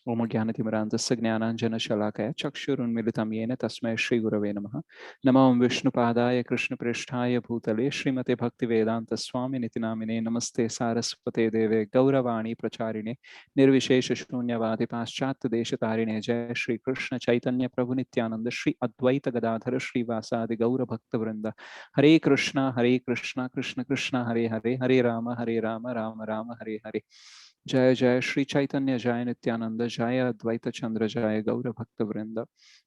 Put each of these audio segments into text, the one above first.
ओम ज्ञानतिमिरान्धस्य ज्ञानाञ्जनशलाकया चक्षुरुन्मिलितं येन तस्मै श्रीगुरवे नमः। नमो विष्णुपादाय कृष्णप्रेष्ठाय भूतले श्रीमते भक्तिवेदान्तस्वामिनिति नामिने नमस्ते सारस्वते देवे गौरवाणी प्रचारिणे निर्विशेषशून्यवादि पाश्चात्यदेशतारिणे जय श्रीकृष्ण चैतन्य प्रभु नित्यानंद श्री अद्वैत गदाधर श्रीवासादि गौरभक्तवृंद। हरे कृष्णा कृष्ण कृष्ण हरे हरे, हरे राम राम राम हरे हरे। जय जय श्री चैतन्य जय नित्यानंद जय अद्वैत चंद्र जय गौर भक्त वृंद।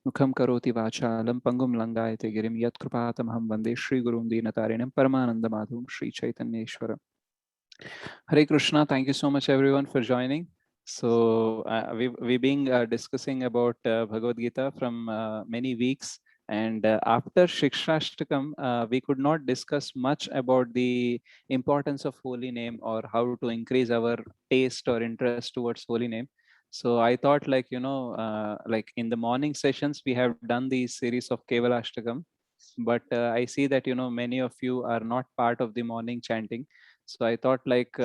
मुखम करोति वाचालं पंगुम लंगायते गिरिम यत्कृपातमहं वंदे श्री गुरुं दीनतारिणं परमानंद माधवं Shri चैतन्येश्वरम्। Hare Krishna, thank you so much everyone for joining. So we being discussing about Bhagavad Gita from many weeks, and after Shikshashtakam, we could not discuss much about the importance of holy name or how to increase our taste or interest towards holy name. So I thought, like, like in the morning sessions we have done the series of Kevalashtakam, but I see that many of you are not part of the morning chanting. So I thought, like,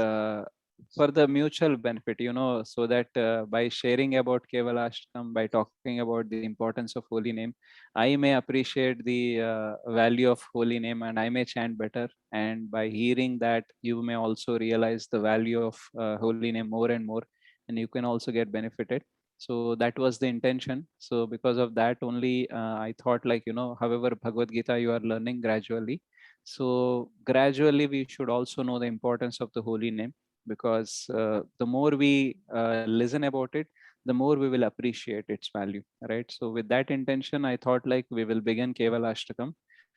for the mutual benefit, so that by sharing about Kevalashtakam, by talking about the importance of holy name, I may appreciate the value of holy name and I may chant better. And by hearing that, you may also realize the value of holy name more and more, and you can also get benefited. So that was the intention. So because of that only, I thought, like, however Bhagavad Gita you are learning gradually, so gradually we should also know the importance of the holy name, because the more we listen about it, the more we will appreciate its value, right? So with that intention, I thought, like, we will begin Kevalashtakam.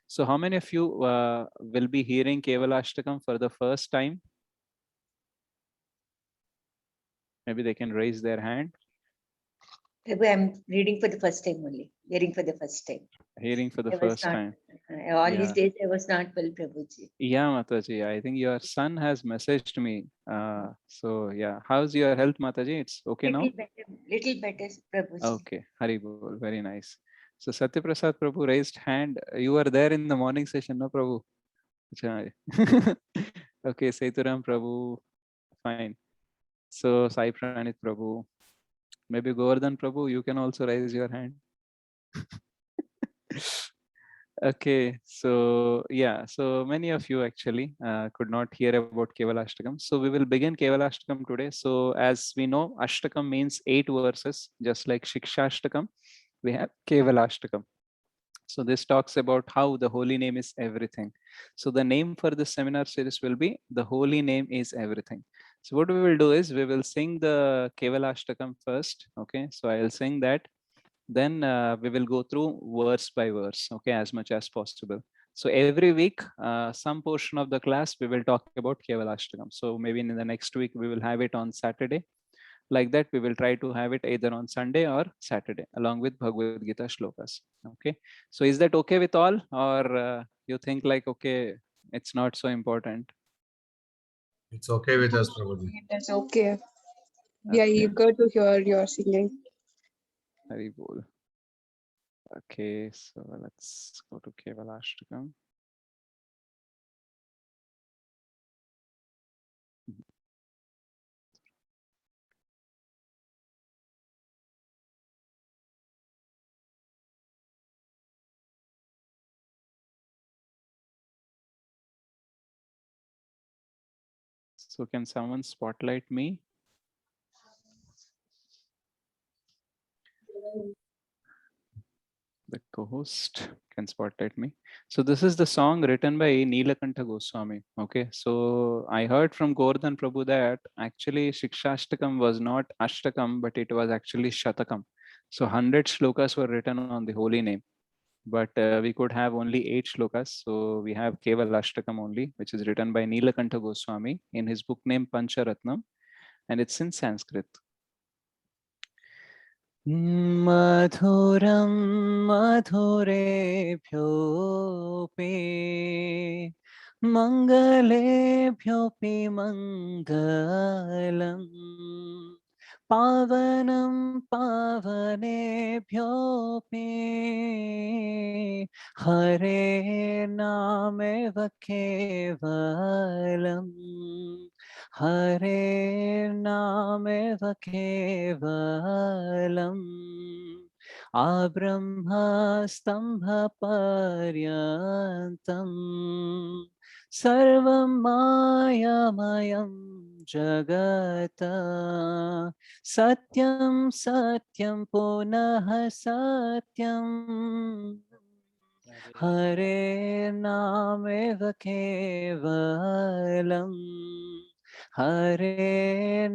So how many of you will be hearing Kevalashtakam for the first time? Maybe they can raise their hand. Prabhu, I'm reading for the first time only. Hearing for the first time. Hearing for the first time. All these days I was not well, Prabhuji. Yeah, Mataji, I think your son has messaged me. So yeah, how's your health, Mataji? It's okay now? Little better, Prabhuji. Okay, Haribol, very nice. So Satyaprasad Prabhu raised hand. You were there in the morning session, no, Prabhu? Okay, Seturam Prabhu, fine. So Sai Pranit Prabhu, maybe Govardhan Prabhu, you can also raise your hand. Okay, so yeah, so many of you actually could not hear about Kevalashtakam. So we will begin Kevalashtakam today. So as we know, Ashtakam means 8 verses, just like Shikshashtakam, we have Kevalashtakam. So this talks about how the holy name is everything. So the name for this seminar series will be The Holy Name is Everything. So what we will do is we will sing the Kevalashtakam first. Okay, so I'll sing that. Then we will go through verse by verse, okay, as much as possible. So every week, some portion of the class, we will talk about Kevalashtakam. So maybe in the next week, we will have it on Saturday. Like that, we will try to have it either on Sunday or Saturday, along with Bhagavad Gita shlokas. Okay. So is that okay with all? Or you think like, okay, it's not so important? It's okay with us, Prabhuji. It's okay. We are eager to hear your singing. Hari bol. Okay, so let's go to Kevalashtakam. So can someone spotlight me? The co-host can spotlight me. So this is the song written by Neelakantha Goswami. Okay, so I heard from Govardhan Prabhu that actually Shikshashtakam was not Ashtakam, but it was actually Shatakam. So 100 shlokas were written on the holy name, but we could have only 8 shlokas. So we have Kevalashtakam only, which is written by Neelakantha Goswami in his book name Pancharatnam, and it's in Sanskrit. मधुरं मधुरेभ्योऽपि मङ्गलेभ्योऽपि मङ्गलम् पावनं पावनेभ्योऽपि हरे नामेव केवलम् हरेर्नामेव केवलम् आब्रह्मस्तम्भपर्यन्तम् सर्वं मायामयं जगत् सत्यं सत्यं पुनः सत्यम् हरेर्नामेव केवलम् हरेर्नामेव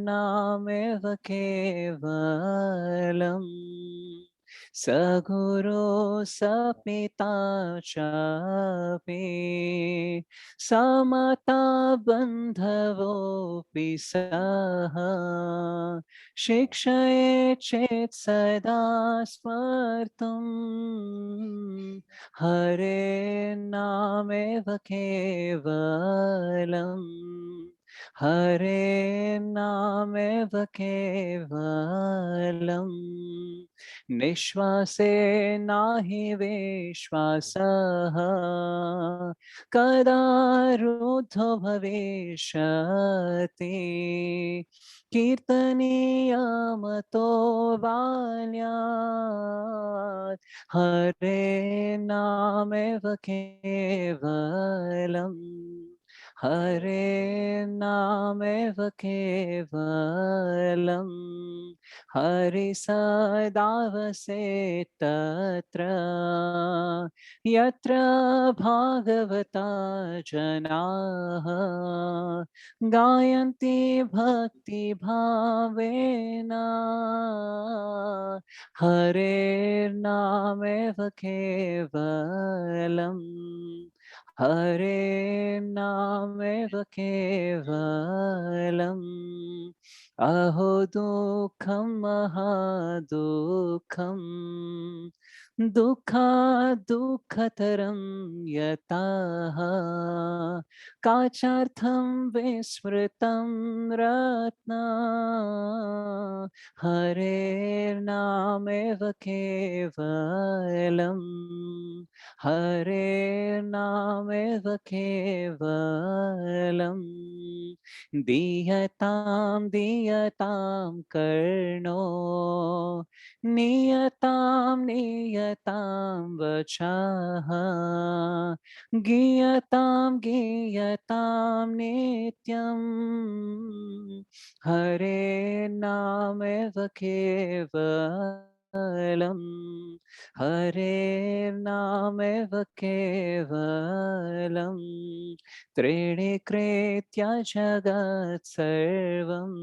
केवलम् स गुरो स पिता चापि समता बन्धवोऽपि सः शिक्षये चेत् सदा स्मर्तुम् हरेर्नामेव केवलम् हरेर्नामेव केवलम् निश्वासे नाहि विश्वासः कदा रुद्धो भविष्यति कीर्तनीयमतो बाल्यात् हरेर्नामेव केवलम् हरेर्नामेव केवलम् हरि सदा वसेत् तत्र यत्र भागवता जनाः गायन्ति भक्तिभावेन हरेर्नामेव केवलम् हरेर्नामेव केवलम् अहो दुःखं महादुःखम् दुःखतरं यतः काचार्थं विस्मृतं रत्न हरेर्नामेव केवलम् हरेर्नामेव केवलम् दीयतां दीयतां कर्णो नियतां वचः गीयतां नित्यम् हरेर्नामेव केवलम् हरेर्नामेव केवलम् त्रीणि कृत्य जगत् सर्वम्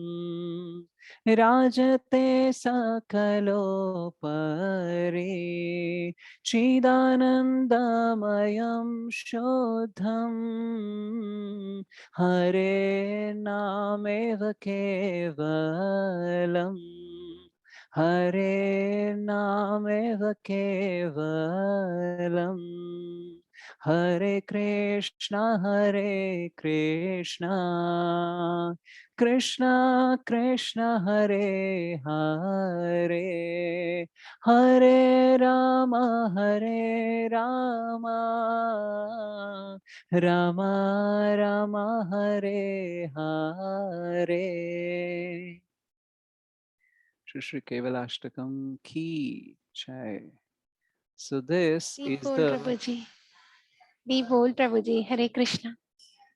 राजते सकलोपरि चिदानन्दमयं शुद्धम् हरेर्नामेव केवलम् हरेर्नामेव केवलम् हरे Krishna Krishna Krishna Hare Hare Hare Ram Ram Ram Hare Hare Shri Kevalashtakam ki jai. So this We is bold the Prabhuji. We bold Prabhuji. Hare Krishna.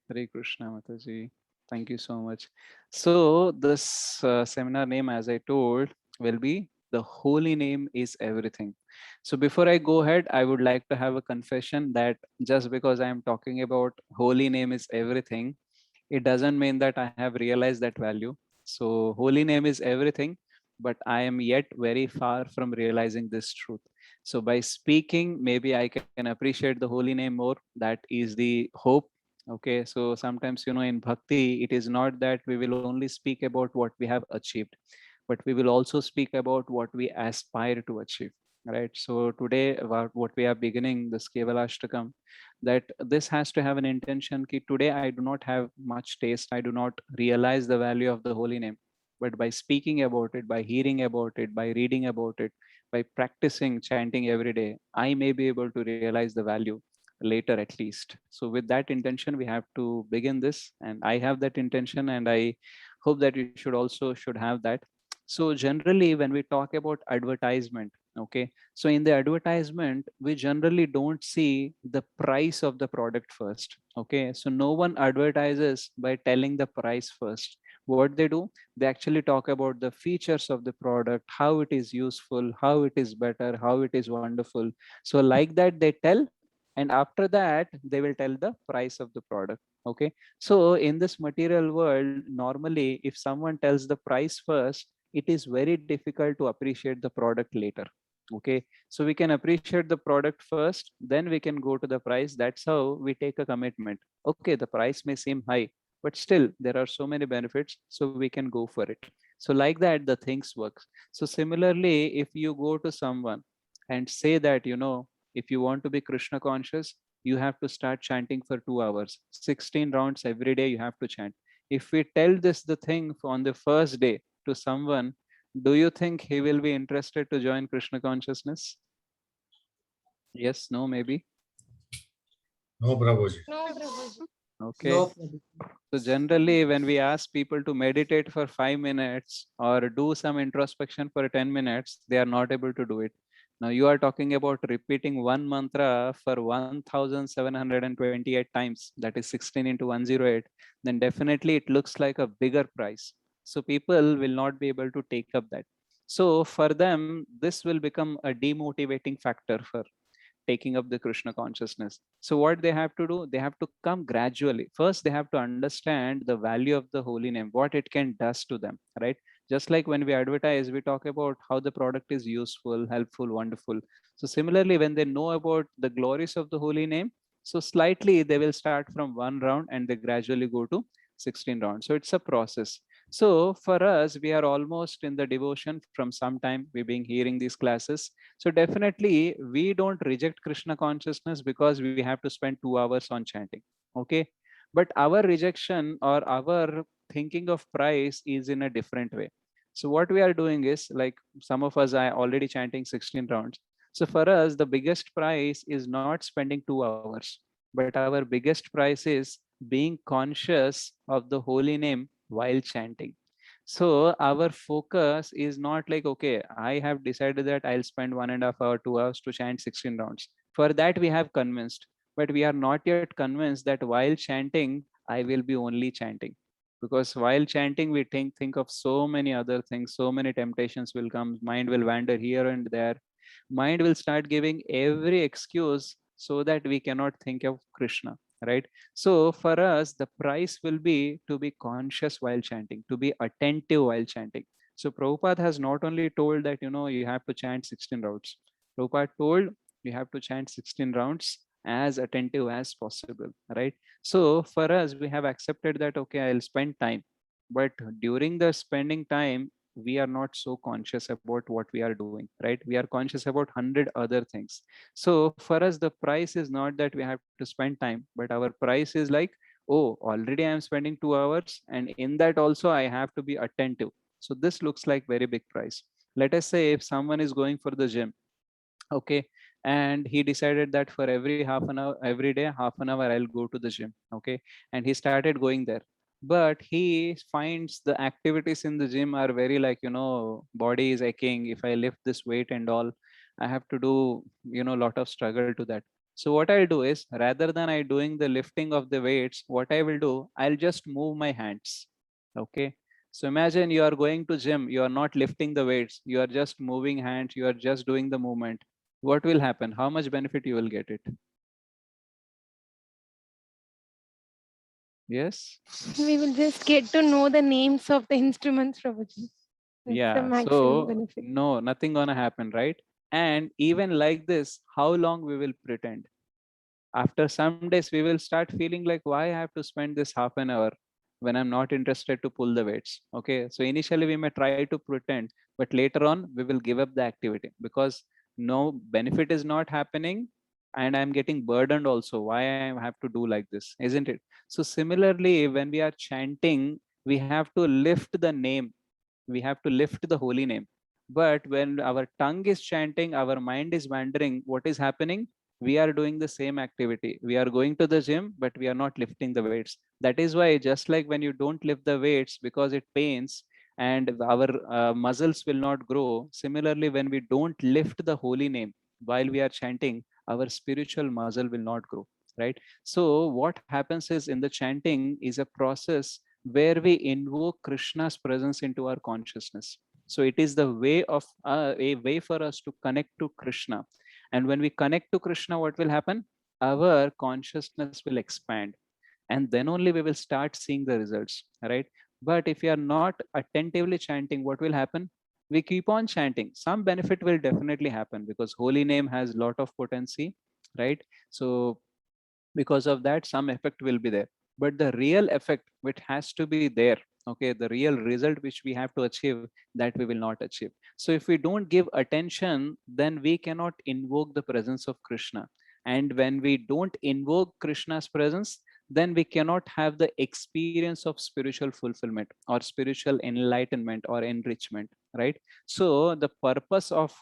Hare Krishna Mataji. Thank you so much. So this seminar name, as I told, will be The Holy Name is Everything. So before I go ahead, I would like to have a confession that just because I am talking about Holy Name is Everything, it doesn't mean that I have realized that value. So Holy Name is everything, but I am yet very far from realizing this truth. So by speaking, maybe I can appreciate the Holy Name more. That is the hope. Okay, so sometimes, in bhakti, it is not that we will only speak about what we have achieved, but we will also speak about what we aspire to achieve. Right. So today, what we are beginning this Kevalashtakam, that this has to have an intention. Ki today I do not have much taste. I do not realize the value of the holy name. But by speaking about it, by hearing about it, by reading about it, by practicing chanting every day, I may be able to realize the value. later at least. So with that intention, we have to begin this, and I have that intention, and I hope that you should also should have that. So generally, when we talk about advertisement, okay, so in the advertisement, we generally don't see the price of the product first. Okay, so no one advertises by telling the price first. What they do, they actually talk about the features of the product, how it is useful, how it is better, how it is wonderful. So like that they tell, and after that they will tell the price of the product. Okay, so in this material world, normally if someone tells the price first, it is very difficult to appreciate the product later. Okay, so we can appreciate the product first, then we can go to the price. That's how we take a commitment. Okay, the price may seem high, but still there are so many benefits, so we can go for it. So like that the things works. So similarly, if you go to someone and say that, if you want to be Krishna conscious, you have to start chanting for 2 hours, 16 rounds every day you have to chant. If we tell this the thing on the first day to someone, do you think he will be interested to join Krishna consciousness? Yes, no, maybe. No, Prabhuji. No, Prabhuji. Okay. No, Prabhu. So generally, when we ask people to meditate for 5 minutes or do some introspection for 10 minutes, they are not able to do it. Now you are talking about repeating one mantra for 1728 times, that is 16 into 108, then definitely it looks like a bigger price. So people will not be able to take up that. So for them, this will become a demotivating factor for taking up the Krishna consciousness. So what they have to do, they have to come gradually. First, they have to understand the value of the holy name, what it can does to them, right? Just like when we advertise, we talk about how the product is useful, helpful, wonderful. So similarly, when they know about the glories of the holy name, so slightly they will start from one round and they gradually go to 16 rounds. So it's a process. So for us, we are almost in the devotion from some time. We've been hearing these classes. So definitely we don't reject Krishna consciousness because we have to spend 2 hours on chanting. Okay. But our rejection or our thinking of price is in a different way. So what we are doing is, like, some of us are already chanting 16 rounds. So for us, the biggest price is not spending 2 hours, but our biggest price is being conscious of the holy name while chanting. So our focus is not like, okay, I have decided that I'll spend 1.5 hour, 2 hours to chant 16 rounds. For that, we have convinced, but we are not yet convinced that while chanting, I will be only chanting. Because while chanting, we think of so many other things, so many temptations will come, mind will wander here and there. Mind will start giving every excuse so that we cannot think of Krishna, right? So for us, the price will be to be conscious while chanting, to be attentive while chanting. So Prabhupada has not only told that, you have to chant 16 rounds. Prabhupada told you have to chant 16 rounds as attentive as possible, right? So for us, we have accepted that, okay, I'll spend time. But during the spending time, we are not so conscious about what we are doing, right? We are conscious about 100 other things. So for us, the price is not that we have to spend time, but our price is like, oh, already I'm spending 2 hours, and in that also I have to be attentive. So this looks like very big price. Let us say if someone is going for the gym, okay, and he decided that for every half an hour, every day, half an hour, I'll go to the gym, okay, and he started going there. But he finds the activities in the gym are very like, body is aching. If I lift this weight and all, I have to do, lot of struggle to that. So what I'll do is, rather than I doing the lifting of the weights, what I will do, I'll just move my hands. Okay. So imagine you are going to gym, you are not lifting the weights, you are just moving hands, you are just doing the movement. What will happen? How much benefit you will get it? Yes. We will just get to know the names of the instruments, Prabhuji. That's the Yeah. maximum So benefit. no, nothing gonna happen, right? And even like this, how long we will pretend? After some days, we will start feeling like, why I have to spend this half an hour when I'm not interested to pull the weights? Okay. So initially we may try to pretend, but later on we will give up the activity because no benefit is not happening and I'm getting burdened also. Why I have to do like this, isn't it? So similarly, when we are chanting, we have to lift the name, we have to lift the holy name. But when our tongue is chanting, our mind is wandering, what is happening? we are doing the same activity. We are going to the gym, but we are not lifting the weights. That is why, just like when you don't lift the weights because it pains and our muscles will not grow, similarly, when we don't lift the holy name while we are chanting, our spiritual muscle will not grow, right? So what happens is, in the chanting is a process where we invoke Krishna's presence into our consciousness. So it is the way of a way for us to connect to Krishna. And when we connect to Krishna, what will happen? Our consciousness will expand, and then only we will start seeing the results, right? But if you are not attentively chanting, what will happen? We keep on chanting, some benefit will definitely happen because holy name has lot of potency, right? So because of that, some effect will be there, but the real effect which has to be there, okay, the real result which we have to achieve, that we will not achieve. So if we don't give attention, then we cannot invoke the presence of Krishna. And when we don't invoke Krishna's presence, then we cannot have the experience of spiritual fulfillment or spiritual enlightenment or enrichment, right? So the purpose of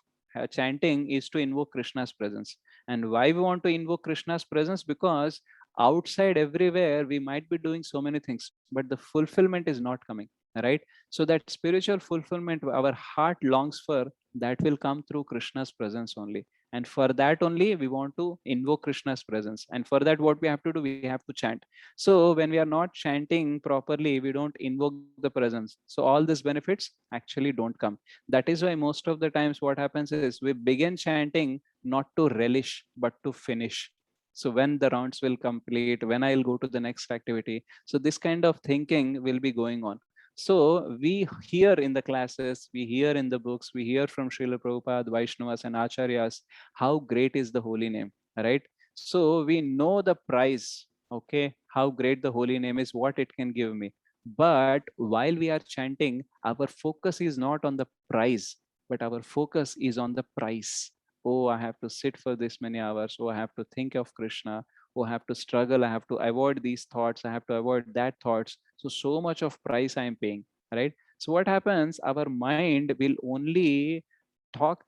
chanting is to invoke Krishna's presence. And why we want to invoke Krishna's presence? Because outside everywhere we might be doing so many things, but the fulfillment is not coming, right? So that spiritual fulfillment our heart longs for, that will come through Krishna's presence only. And for that only we want to invoke Krishna's presence. And for that, what we have to do, we have to chant. So when we are not chanting properly, we don't invoke the presence, so all these benefits actually don't come. That is why most of the times what happens is, we begin chanting not to relish but to finish. So when the rounds will complete, when I'll go to the next activity, so this kind of thinking will be going on. So we hear in the classes, we hear in the books, we hear from Srila Prabhupada, Vaishnavas and Acharyas how great is the holy name, right? So we know the price, okay, how great the holy name is, what it can give me. But while we are chanting, our focus is not on the price, but our focus is on the price. Oh, I have to sit for this many hours. Oh, I have to think of Krishna. Oh, I have to struggle. I have to avoid these thoughts. I have to avoid that thoughts. So much of price I am paying, right? So what happens? Our mind will only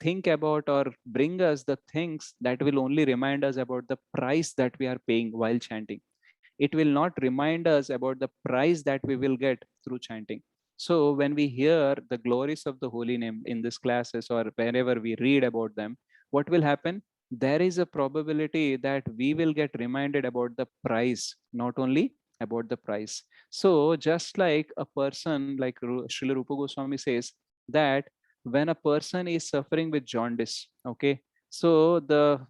think about or bring us the things that will only remind us about the price that we are paying while chanting. It will not remind us about the price that we will get through chanting. So when we hear the glories of the holy name in these classes or wherever we read about them, what will happen? There is a probability that we will get reminded about the price, not only about the price. So just like a person, like Srila Rupa Goswami says, that when a person is suffering with jaundice, okay, so the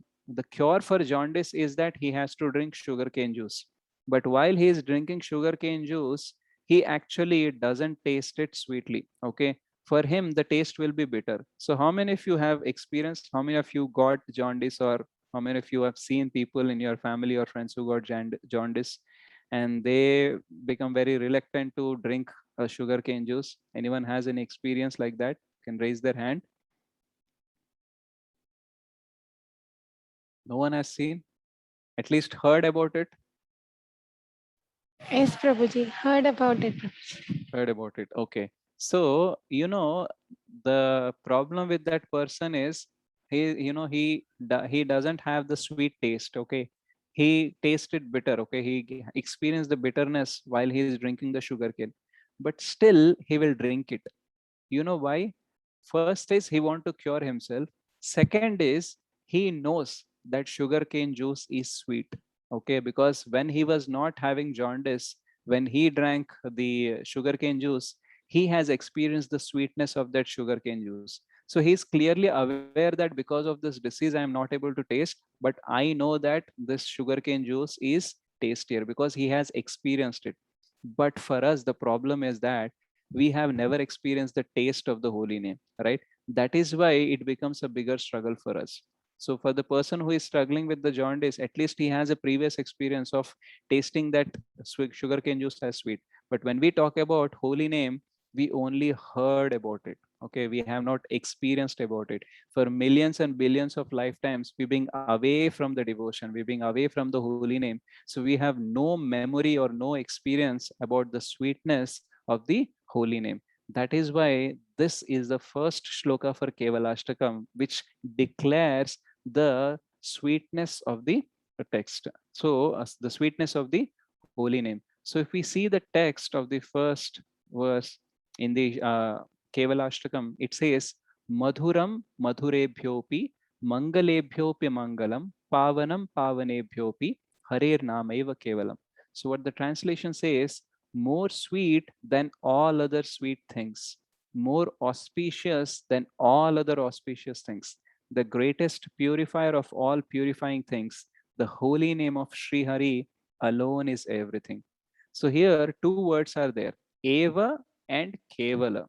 cure for jaundice is that he has to drink sugarcane juice. But while he is drinking sugarcane juice, he actually doesn't taste it sweetly, okay? For him the taste will be bitter. So how many of you have experienced, how many of you got jaundice, or how many of you have seen people in your family or friends who got jaundice and they become very reluctant to drink a sugarcane juice? Anyone has any experience like that? Can raise their hand. No one has seen, at least heard about it. Yes, Prabhuji, heard about it. Prabhuji. Heard about it. Okay. So, the problem with that person is, he doesn't have the sweet taste. Okay. He tasted bitter. Okay. He experienced the bitterness while he is drinking the sugarcane, but still he will drink it. You know why? First is he want to cure himself. Second is he knows that sugarcane juice is sweet. Okay, because when he was not having jaundice, when he drank the sugarcane juice, he has experienced the sweetness of that sugarcane juice. So he's clearly aware that because of this disease, I am not able to taste, but I know that this sugarcane juice is tastier because he has experienced it. But for us, the problem is that we have never experienced the taste of the holy name, right? That is why it becomes a bigger struggle for us. So for the person who is struggling with the jaundice, at least he has a previous experience of tasting that sugarcane juice as sweet. But when we talk about holy name, we only heard about it. Okay, we have not experienced about it. For millions and billions of lifetimes, we being away from the devotion, we being away from the holy name. So we have no memory or no experience about the sweetness of the holy name. That is why this is the first shloka for Kevalashtakam, which declares the sweetness of the text. So the sweetness of the holy name. So if we see the text of the first verse in the Kevalashtakam, it says, Madhuram madhurebhyopi mangalebhyopi mangalam pavanam pavanebhyopi harer namaiva kevalam. So what the translation says, more sweet than all other sweet things, more auspicious than all other auspicious things, the greatest purifier of all purifying things, the holy name of Sri Hari alone is everything. So here two words are there, Eva and Kevala.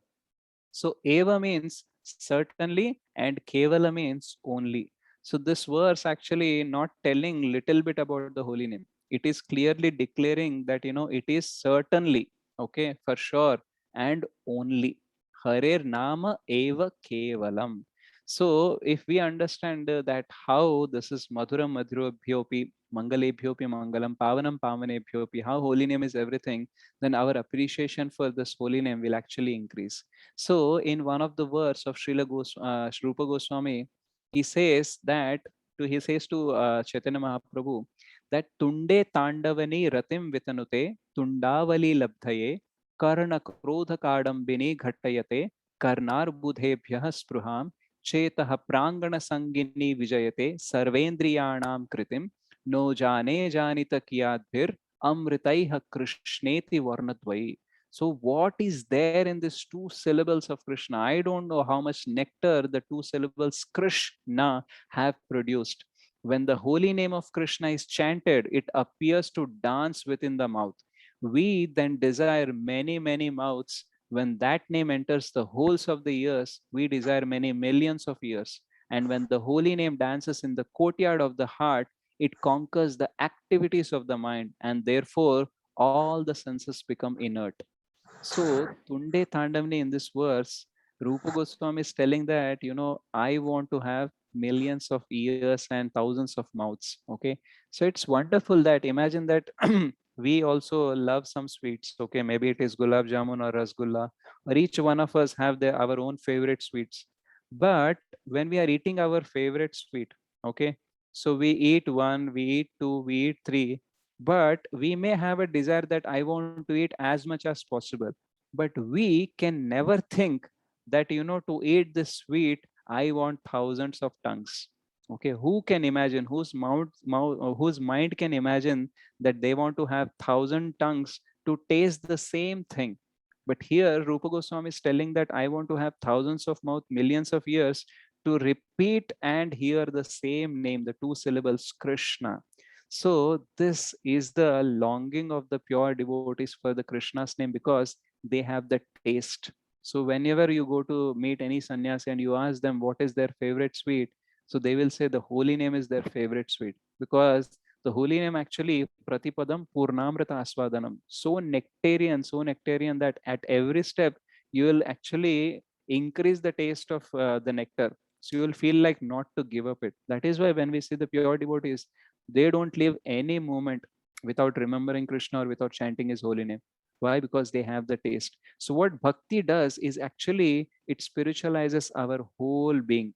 So Eva means certainly and Kevala means only. So this verse actually not telling little bit about the holy name. It is clearly declaring that, it is certainly, okay, for sure, and only. Harer Nama Eva Kevalam. So if we understand that how this is Madhuram Madhurabhyopi, Mangalebhyopi Mangalam, Pavanam Pavanebhyopi, how holy name is everything, then our appreciation for this holy name will actually increase. So in one of the verse of Rupa Goswami, he says to Chaitanya Mahaprabhu that Tunde Tandavani Ratim Vitanute Tundavali Labdhaye Karna Krodha Kadambini Ghattayate Karnar Budhebhyah Spruham Chetah Prangana Sangini Vijayate Sarvendriyanam Kritim No Jane Janita Kiyadbhir Amritaiha Krishneti Varnadvai. So what is there in these two syllables of Krishna? I don't know how much nectar the two syllables Krishna have produced. When the holy name of Krishna is chanted, it appears to dance within the mouth. We then desire many, many mouths. When that name enters the holes of the ears, we desire many millions of ears. And when the holy name dances in the courtyard of the heart, it conquers the activities of the mind, and therefore all the senses become inert. So Tunde Tandavani in this verse, Rupa Goswami is telling that, I want to have millions of ears and thousands of mouths. Okay. So it's wonderful that imagine that we also love some sweets. Okay. Maybe it is gulab jamun or rasgulla, or each one of us have our own favorite sweets. But when we are eating our favorite sweet, okay, so we eat one, we eat two, we eat three, but we may have a desire that I want to eat as much as possible, but we can never think that, to eat this sweet I want thousands of tongues. Okay, who can imagine, whose mind can imagine that they want to have 1,000 tongues to taste the same thing? But here Rupa Goswami is telling that I want to have thousands of mouth, millions of ears to repeat and hear the same name, the two syllables Krishna. So this is the longing of the pure devotees for the Krishna's name, because they have the taste. So whenever you go to meet any sannyasi and you ask them what is their favorite sweet, so they will say the holy name is their favorite sweet, because the holy name actually Pratipadam Purnamrita Aswadanam, so nectarian that at every step you will actually increase the taste of the nectar. So you will feel like not to give up it. That is why when we see the pure devotees, they don't live any moment without remembering Krishna or without chanting his holy name. Why? Because they have the taste. So what bhakti does is actually it spiritualizes our whole being.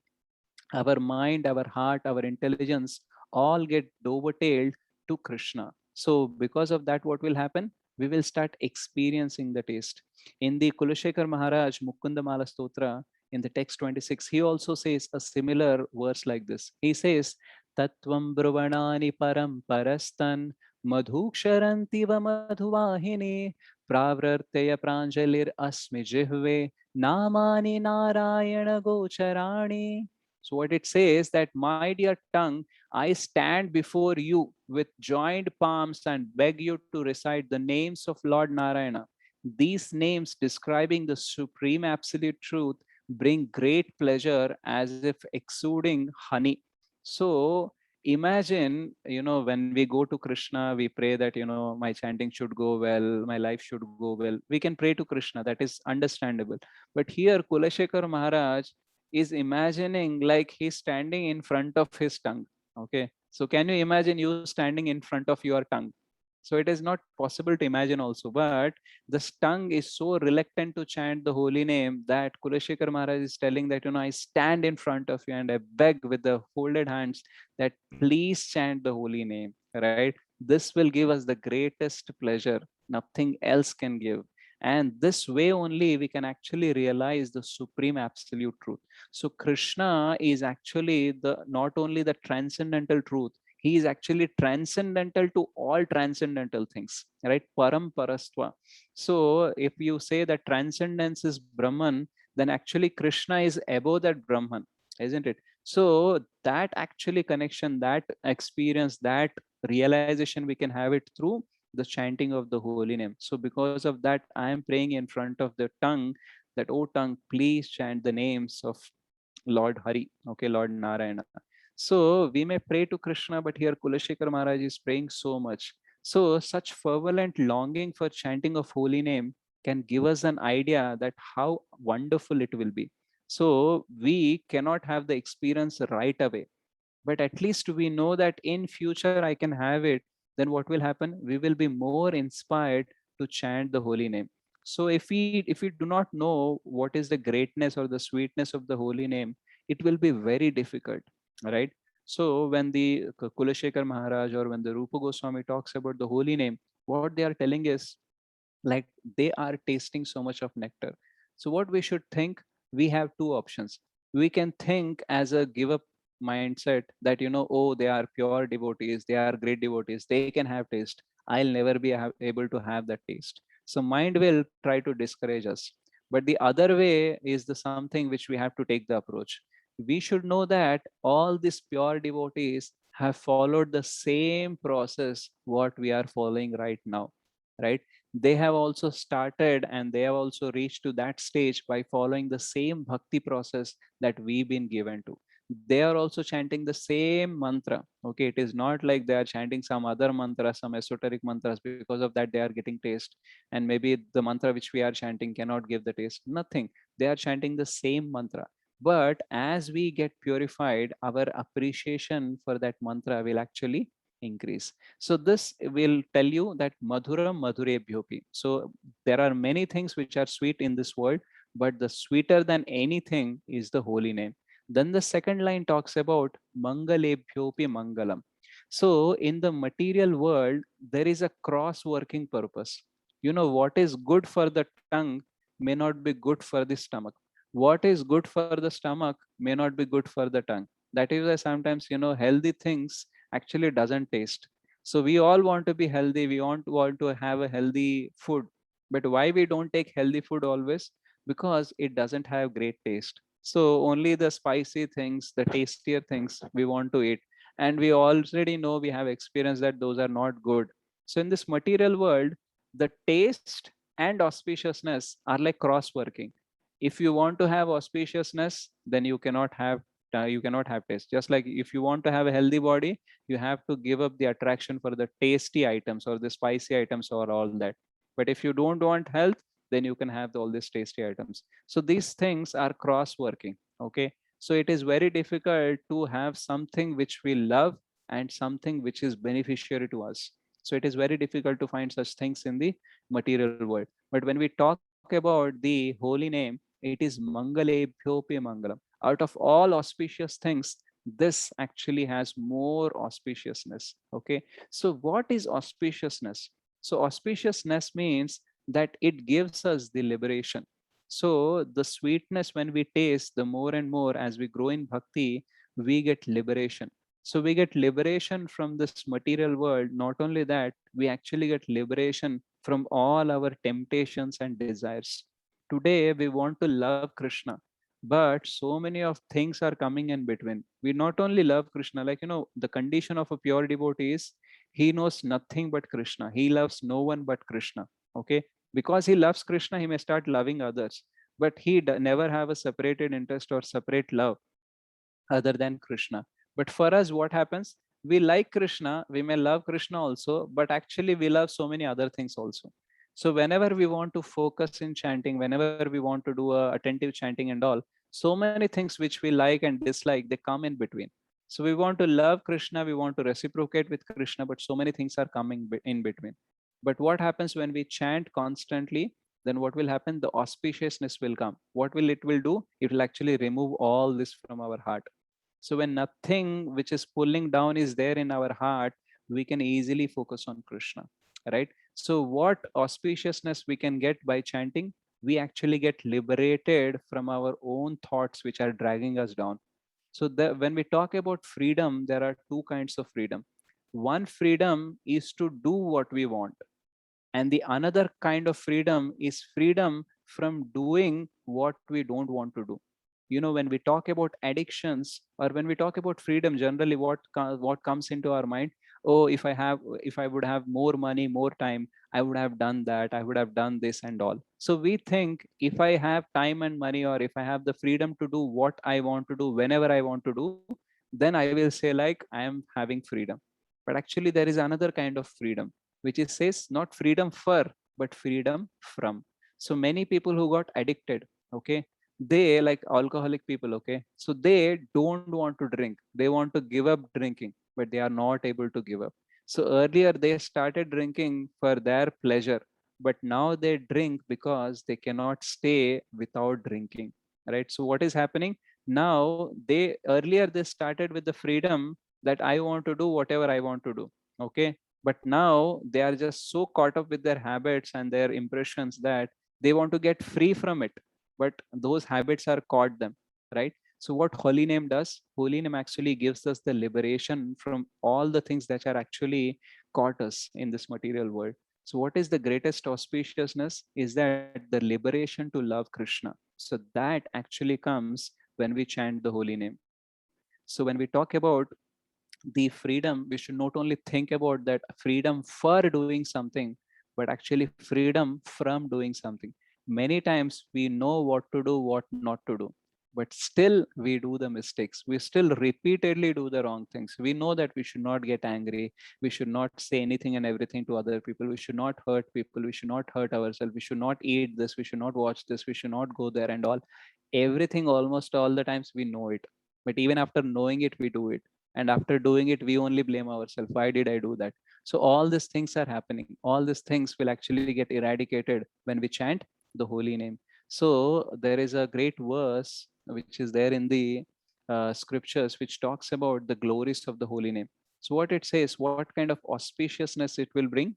Our mind, our heart, our intelligence all get dovetailed to Krishna. So because of that, what will happen? We will start experiencing the taste. In the Kulashekar Maharaj Mukunda Mala Stotra, in the text 26, he also says a similar verse like this. He says, Tatvam Brovanani Param Parastan Madhuksharanti Va Madhuvahini Pravrartaya Pranjalir Asmi Jihve Namani Narayana Gocharani. So what it says that, my dear tongue, I stand before you with joined palms and beg you to recite the names of Lord Narayana. These names describing the supreme absolute truth bring great pleasure as if exuding honey. So imagine, when we go to Krishna, we pray that, my chanting should go well, my life should go well. We can pray to Krishna, that is understandable. But here Kulashekar Maharaj is imagining like he's standing in front of his tongue. Okay, so can you imagine you standing in front of your tongue? So it is not possible to imagine also, but the tongue is so reluctant to chant the holy name that Kulashekar Maharaj is telling that, I stand in front of you and I beg with the folded hands that please chant the holy name, right? This will give us the greatest pleasure. Nothing else can give. And this way only we can actually realize the supreme absolute truth. So Krishna is actually the not only the transcendental truth, he is actually transcendental to all transcendental things, right? Param Parastva. So if you say that transcendence is Brahman, then actually Krishna is above that Brahman, isn't it? So that actually connection, that experience, that realization, we can have it through the chanting of the holy name. So because of that, I am praying in front of the tongue that, oh tongue, please chant the names of Lord Hari, okay, Lord Narayana. So we may pray to Krishna, but here Kulashekar Maharaj is praying so much. So such fervent longing for chanting of holy name can give us an idea that how wonderful it will be. So we cannot have the experience right away, but at least we know that in future I can have it. Then what will happen? We will be more inspired to chant the holy name. So if we do not know what is the greatness or the sweetness of the holy name, it will be very difficult, right? So when the Kulashekar Maharaj or when the Rupa Goswami talks about the holy name, what they are telling is like they are tasting so much of nectar. So what we should think, we have two options. We can think as a give up mindset that, oh, they are pure devotees, they are great devotees, they can have taste, I'll never be able to have that taste. So mind will try to discourage us. But the other way is the something which we have to take the approach. We should know that all these pure devotees have followed the same process what we are following right now, right? They have also started and they have also reached to that stage by following the same bhakti process that we've been given to. They are also chanting the same mantra. Okay, it is not like they are chanting some other mantra, some esoteric mantras. Because of that, they are getting taste. And maybe the mantra which we are chanting cannot give the taste. Nothing. They are chanting the same mantra. But as we get purified, our appreciation for that mantra will actually increase. So this will tell you that Madhuram Madhurebhyopi. So there are many things which are sweet in this world, but the sweeter than anything is the holy name. Then the second line talks about Mangalebhyopi Mangalam. So in the material world, there is a cross-working purpose. What is good for the tongue may not be good for the stomach. What is good for the stomach may not be good for the tongue. That is why sometimes, healthy things actually doesn't taste. So we all want to be healthy, we want to have a healthy food, but why we don't take healthy food always? Because it doesn't have great taste. So only the spicy things, the tastier things we want to eat, and we already know, we have experienced that those are not good. So in this material world, the taste and auspiciousness are like cross working. If you want to have auspiciousness, then you cannot have taste. Just like if you want to have a healthy body, you have to give up the attraction for the tasty items or the spicy items or all that. But if you don't want health, then you can have all these tasty items. So these things are cross working. Okay, so it is very difficult to have something which we love and something which is beneficiary to us. So it is very difficult to find such things in the material world. But when we talk about the holy name, it is Mangalebhyopi Mangalam. Out of all auspicious things, this actually has more auspiciousness. Okay, so what is auspiciousness? So auspiciousness means that it gives us the liberation. So the sweetness, when we taste, the more and more as we grow in bhakti, we get liberation. So we get liberation from this material world. Not only that, we actually get liberation from all our temptations and desires. Today we want to love Krishna, but so many of things are coming in between. We not only love Krishna, like, the condition of a pure devotee is he knows nothing but Krishna, he loves no one but Krishna. Okay, because he loves Krishna, he may start loving others, but he never have a separated interest or separate love other than Krishna. But for us, what happens? We like Krishna, we may love Krishna also, but actually we love so many other things also. So whenever we want to focus in chanting, whenever we want to do a attentive chanting and all, so many things which we like and dislike, they come in between. So we want to love Krishna, we want to reciprocate with Krishna, but so many things are coming in between. But what happens when we chant constantly? Then what will happen? The auspiciousness will come. What will it will do? It will actually remove all this from our heart. So when nothing which is pulling down is there in our heart, we can easily focus on Krishna, right? So what auspiciousness we can get by chanting? We actually get liberated from our own thoughts which are dragging us down. So when we talk about freedom, there are two kinds of freedom. One freedom is to do what we want, and the another kind of freedom is freedom from doing what we don't want to do. You know, when we talk about addictions or when we talk about freedom, generally what comes into our mind? Oh, if I would have more money, more time, I would have done that, I would have done this and all. So we think if I have time and money, or if I have the freedom to do what I want to do whenever I want to do, then I will say like I am having freedom. But actually there is another kind of freedom which is says not freedom for, but freedom from. So many people who got addicted, okay, they like alcoholic people, okay, so they don't want to drink, they want to give up drinking, but they are not able to give up. So earlier they started drinking for their pleasure, but now they drink because they cannot stay without drinking, right? So what is happening now? They earlier they started with the freedom that I want to do whatever I want to do, okay, but now they are just so caught up with their habits and their impressions that they want to get free from it, but those habits are caught them, right? So what holy name does? Holy name actually gives us the liberation from all the things that are actually caught us in this material world. So what is the greatest auspiciousness is that the liberation to love Krishna. So that actually comes when we chant the holy name. So when we talk about the freedom, we should not only think about that freedom for doing something, but actually freedom from doing something. Many times we know what to do, what not to do, but still we do the mistakes. We still repeatedly do the wrong things. We know that we should not get angry. We should not say anything and everything to other people. We should not hurt people. We should not hurt ourselves. We should not eat this. We should not watch this. We should not go there and all. Everything, almost all the times we know it. But even after knowing it, we do it, and after doing it we only blame ourselves, why did I do that? So all these things are happening. All these things will actually get eradicated when we chant the holy name. So there is a great verse which is there in the scriptures which talks about the glories of the holy name. So what it says, what kind of auspiciousness it will bring.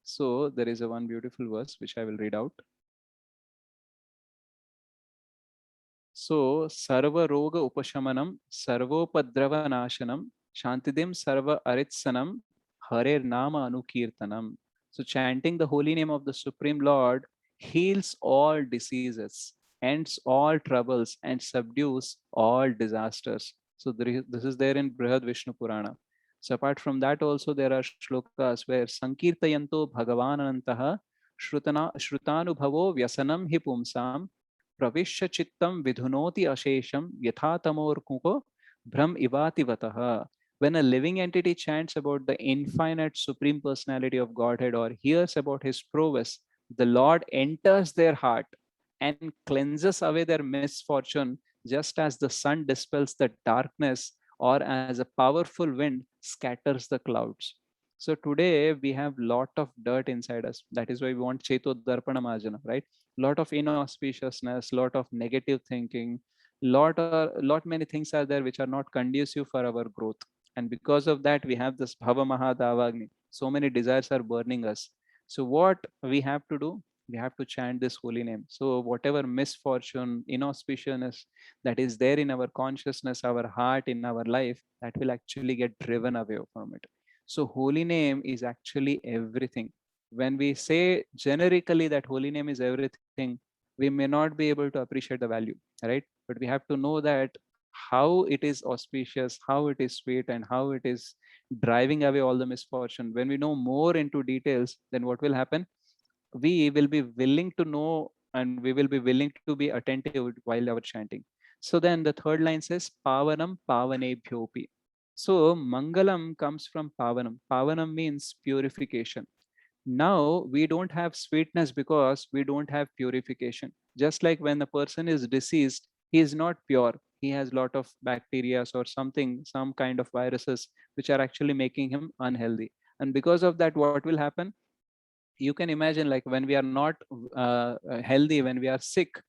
So there is a one beautiful verse which I will read out. So Sarva Roga Upashamanam, Sarvopadrava Nashanam, Shantidim Sarva Aritsanam, Hare Nama Anukirtanam. So chanting the holy name of the Supreme Lord heals all diseases, ends all troubles, and subdues all disasters. So this is there in Brihad Vishnu Purana. So apart from that also there are shlokas where Sankirtayanto Bhagavanantaha Shrutanubhavo Vyasanam hi pumsam Pravishya chittam vidhunoti ashesham yatha tamorkuko bhram ivativatah. When a living entity chants about the infinite supreme personality of Godhead or hears about his prowess, the Lord enters their heart and cleanses away their misfortune, just as the sun dispels the darkness or as a powerful wind scatters the clouds. So today we have lot of dirt inside us. That is why we want Cheto Darpana Marjana, right? Lot of inauspiciousness, lot of negative thinking, lot many things are there which are not conducive for our growth. And because of that, we have this Bhava Mahadavagni. So many desires are burning us. So what we have to do? We have to chant this holy name. So whatever misfortune, inauspiciousness that is there in our consciousness, our heart, in our life, that will actually get driven away from it. So holy name is actually everything. When we say generically that holy name is everything, we may not be able to appreciate the value, right? But we have to know that how it is auspicious, how it is sweet, and how it is driving away all the misfortune. When we know more into details, then what will happen? We will be willing to know, and we will be willing to be attentive while our chanting. So then the third line says Pavanam Pavanebhyopi. So Mangalam comes from Pavanam. Pavanam means purification. Now we don't have sweetness because we don't have purification. Just like when the person is deceased, he is not pure. He has lot of bacteria or something, some kind of viruses which are actually making him unhealthy. And because of that, what will happen? You can imagine, like when we are not healthy, when we are sick,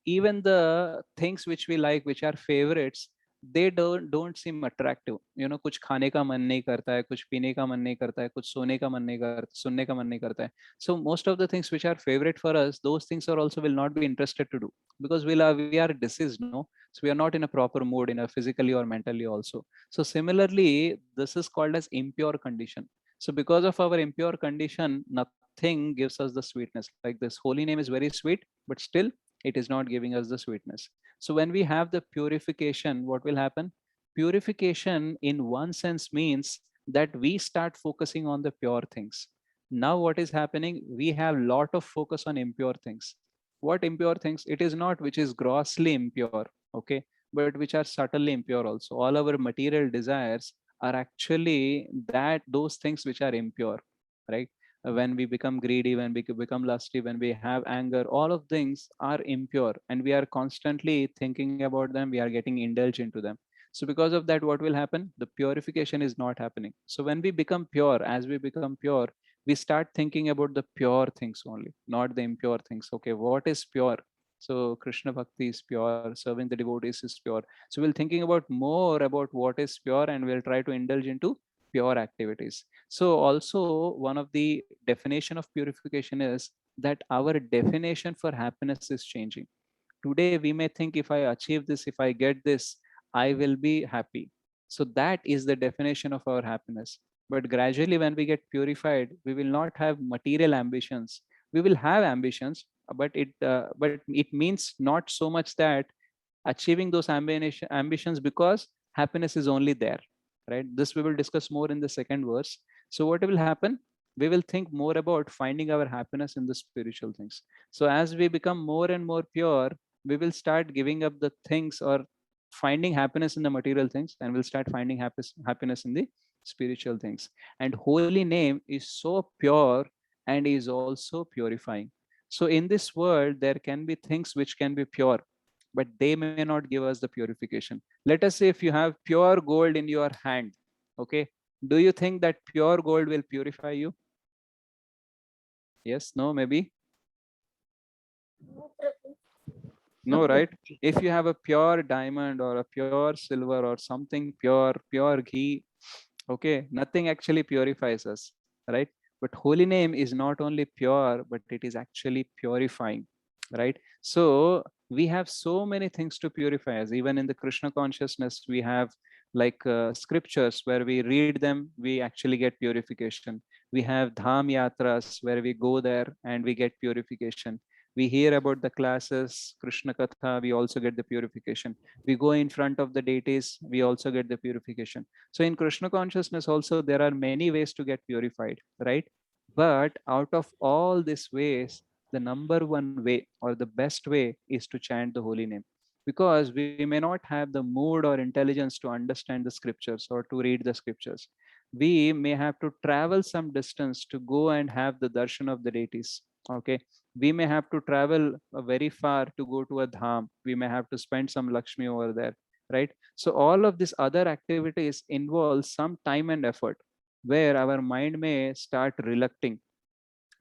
even the things which we like, which are favorites, they don't seem attractive. You know, कुछ खाने का मन नहीं करता है, कुछ पीने का मन नहीं करता है, कुछ सोने का मन नहीं कर सुनने का मन नहीं करता है. So most of the things which are favorite for us, those things are also will not be interested to do, because we are diseased, no? So we are not in a proper mood, in a physically or mentally also. So similarly, this is called as impure condition. So because of our impure condition, nothing gives us the sweetness. Like this holy name is very sweet, but still it is not giving us the sweetness. So when we have the purification, what will happen? Purification in one sense means that we start focusing on the pure things. Now what is happening? We have lot of focus on impure things. What impure things? It is not which is grossly impure, okay, but which are subtly impure also. All our material desires are actually that those things which are impure, right? When we become greedy, when we become lusty, when we have anger, all of things are impure, and we are constantly thinking about them, we are getting indulged into them. So because of that, what will happen? The purification is not happening. So when we become pure, as we become pure, we start thinking about the pure things only, not the impure things. Okay, what is pure? So Krishna Bhakti is pure, serving the devotees is pure. So we'll thinking about more about what is pure, and we'll try to indulge into pure activities. So also one of the definition of purification is that our definition for happiness is changing. Today we may think, if I achieve this, if I get this, I will be happy. So that is the definition of our happiness. But gradually when we get purified, we will not have material ambitions. We will have ambitions, but it means not so much that achieving those ambitions, because happiness is only there, right? This we will discuss more in the second verse. So what will happen? We will think more about finding our happiness in the spiritual things. So as we become more and more pure, we will start giving up the things, or finding happiness in the material things, and we'll start finding happiness in the spiritual things. And holy name is so pure and is also purifying. So in this world there can be things which can be pure, but they may not give us the purification. Let us say if you have pure gold in your hand, okay, do you think that pure gold will purify you? Yes, no, maybe? No, right? If you have a pure diamond or a pure silver or something pure ghee, okay, nothing actually purifies us, right? But holy name is not only pure, but it is actually purifying, right? So we have so many things to purify us. Even in the Krishna consciousness, we have like scriptures where we read them, we actually get purification. We have dham yatras where we go there and we get purification. We hear about the classes, Krishna Katha, we also get the purification. We go in front of the deities, we also get the purification. So in Krishna consciousness also, there are many ways to get purified, right? But out of all these ways, the number one way or the best way is to chant the holy name. Because we may not have the mood or intelligence to understand the scriptures or to read the scriptures. We may have to travel some distance to go and have the darshan of the deities. Okay, we may have to travel very far to go to a dham. We may have to spend some Lakshmi over there, right? So all of these other activities involve some time and effort, where our mind may start relucting.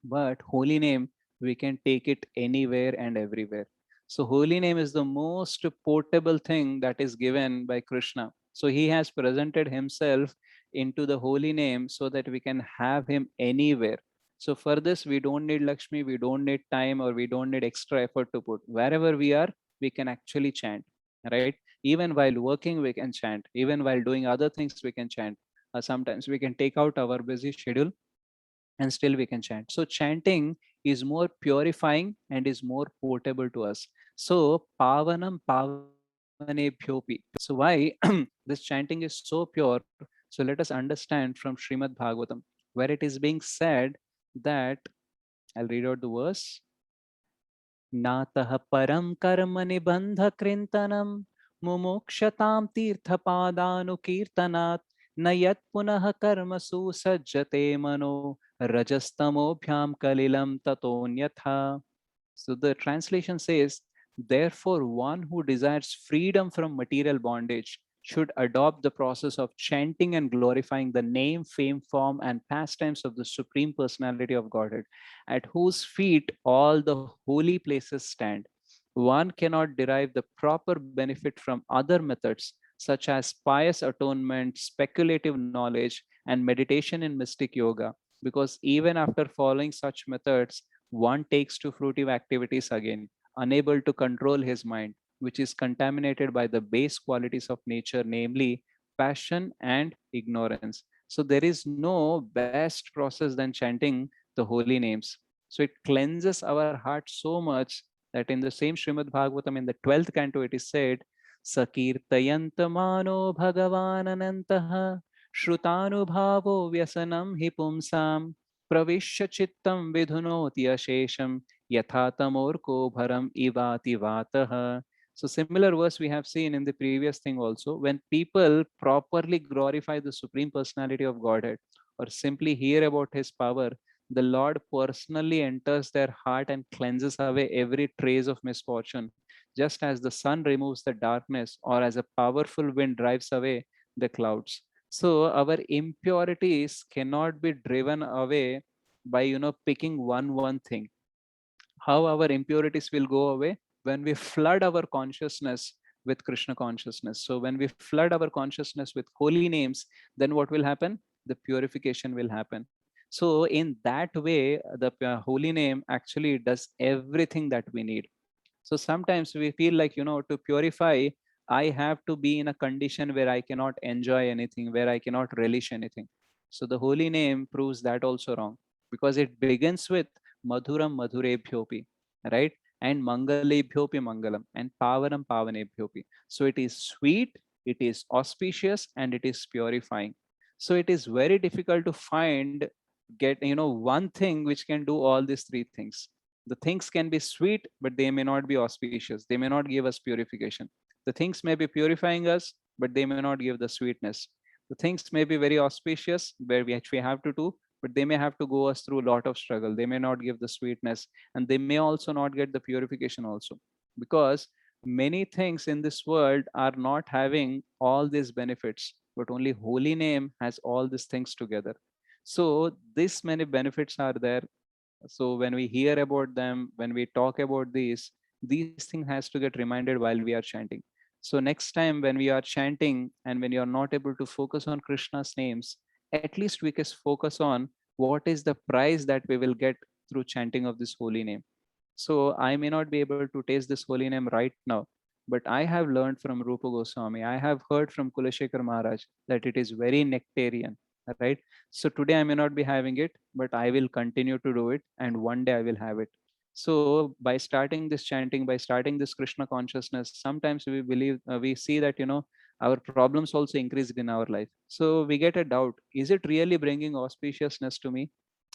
But holy name, we can take it anywhere and everywhere. So holy name is the most portable thing that is given by Krishna. So he has presented himself into the holy name so that we can have him anywhere. So for this, we don't need Lakshmi, we don't need time, or we don't need extra effort to put. Wherever we are, we can actually chant, right? Even while working, we can chant. Even while doing other things, we can chant. Sometimes we can take out our busy schedule and still we can chant. So chanting is more purifying and is more portable to us. So pavanam pavanebhyopi. So why this chanting is so pure? So let us understand from Srimad Bhagavatam, where it is being said that, I'll read out the verse. Natah param karma nibandha krintanam mumokshataam tirthapadanu kirtanat nayat punah karmasu sajjate mano rajastamobhyam kalilam tatonyatha. So the translation says Therefore, one who desires freedom from material bondage should adopt the process of chanting and glorifying the name, fame, form, and pastimes of the Supreme Personality of Godhead, at whose feet all the holy places stand. One cannot derive the proper benefit from other methods, such as pious atonement, speculative knowledge, and meditation in mystic yoga, because even after following such methods, one takes to fruitive activities again, unable to control his mind, which is contaminated by the base qualities of nature, namely passion and ignorance. So there is no best process than chanting the holy names. So it cleanses our heart so much that in the same Srimad Bhagavatam, in the 12th canto, it is said, Sakirtayantamano Bhagavananantaha Shrutanubhavo Vyasanam hi pumsam Pravishya Chittam Vidhunoti Ashesham Yathatamorko Bharam Ivati Vataha. So similar verse we have seen in the previous thing also. When people properly glorify the Supreme Personality of Godhead or simply hear about His power, the Lord personally enters their heart and cleanses away every trace of misfortune, just as the sun removes the darkness or as a powerful wind drives away the clouds. So our impurities cannot be driven away by picking one thing. How our impurities will go away? When we flood our consciousness with Krishna consciousness. So when we flood our consciousness with holy names, then what will happen? The purification will happen. So in that way, the holy name actually does everything that we need. So sometimes we feel like, to purify, I have to be in a condition where I cannot enjoy anything, where I cannot relish anything. So the holy name proves that also wrong, because it begins with Madhuram Madhurebhyopi, right? And Mangalebhyopi Mangalam and Pavaram Pavanebhyopi. So it is sweet, it is auspicious, and it is purifying. So it is very difficult to find, get, one thing which can do all these three things. The things can be sweet, but they may not be auspicious. They may not give us purification. The things may be purifying us, but they may not give the sweetness. The things may be very auspicious, where we actually have to do, but they may have to go us through a lot of struggle. They may not give the sweetness, and they may also not get the purification also, because many things in this world are not having all these benefits, but only holy name has all these things together. So this many benefits are there. So when we hear about them, when we talk about these things has to get reminded while we are chanting. So next time when we are chanting and when you are not able to focus on Krishna's names, at least we can focus on what is the prize that we will get through chanting of this holy name. So I may not be able to taste this holy name right now, but I have learned from Rupa Goswami, I have heard from Kulashekar Maharaj that it is very nectarian, right? So today I may not be having it, but I will continue to do it, and one day I will have it. So by starting this chanting, by starting this Krishna consciousness, sometimes we believe, we see that, our problems also increased in our life. So we get a doubt, is it really bringing auspiciousness to me,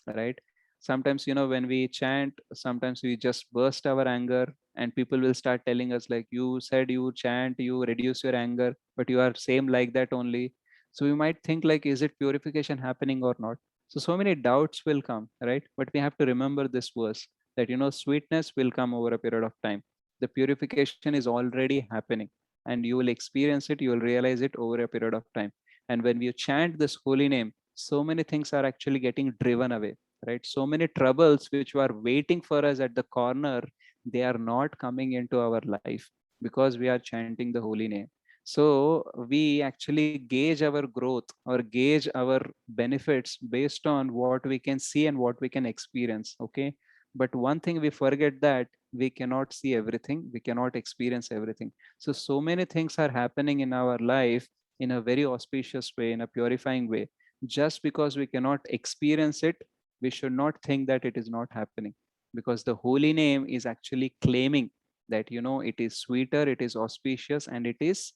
right? Sometimes, when we chant, sometimes we just burst our anger, and people will start telling us like, you said you chant, you reduce your anger, but you are same like that only. So we might think like, is it purification happening or not? So many doubts will come, right? But we have to remember this verse, that sweetness will come over a period of time. The purification is already happening, and you will experience it, you will realize it over a period of time. And when we chant this holy name, so many things are actually getting driven away, right? So many troubles which were waiting for us at the corner, they are not coming into our life, because we are chanting the holy name. So we actually gauge our growth or gauge our benefits based on what we can see and what we can experience, okay? But one thing we forget, that we cannot see everything, we cannot experience everything. So many things are happening in our life in a very auspicious way, in a purifying way. Just because we cannot experience it, we should not think that it is not happening, because the holy name is actually claiming that, it is sweeter, it is auspicious, and it is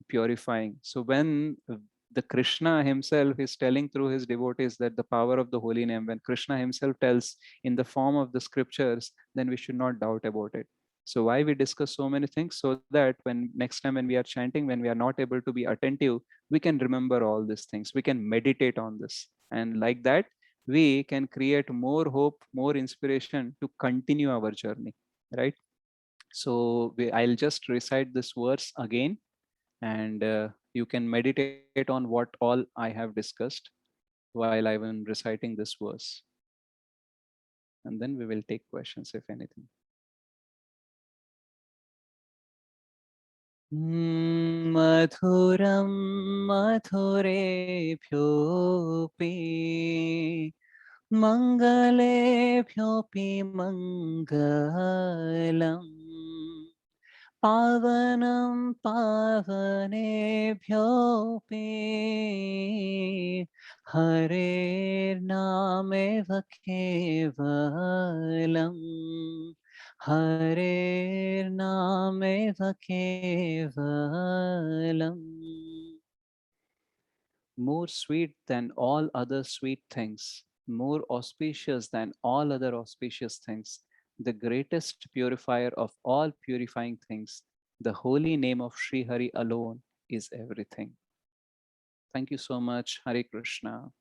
purifying. So when the Krishna himself is telling through his devotees that the power of the holy name, when Krishna himself tells in the form of the scriptures, then we should not doubt about it. So why we discuss so many things? So that when next time when we are chanting, when we are not able to be attentive, we can remember all these things, we can meditate on this, and like that we can create more hope, more inspiration to continue our journey, right? So I'll just recite this verse again, and you can meditate on what all I have discussed while I am reciting this verse. And then we will take questions if anything. Madhuram madhurebhyopi mangalebhyopi mangalam pavanam pavanebhyopi harirnameva kevalam harirnameva kevalam. More sweet than all other sweet things, more auspicious than all other auspicious things, the greatest purifier of all purifying things, the holy name of Sri Hari alone is everything. Thank you so much. Hare Krishna.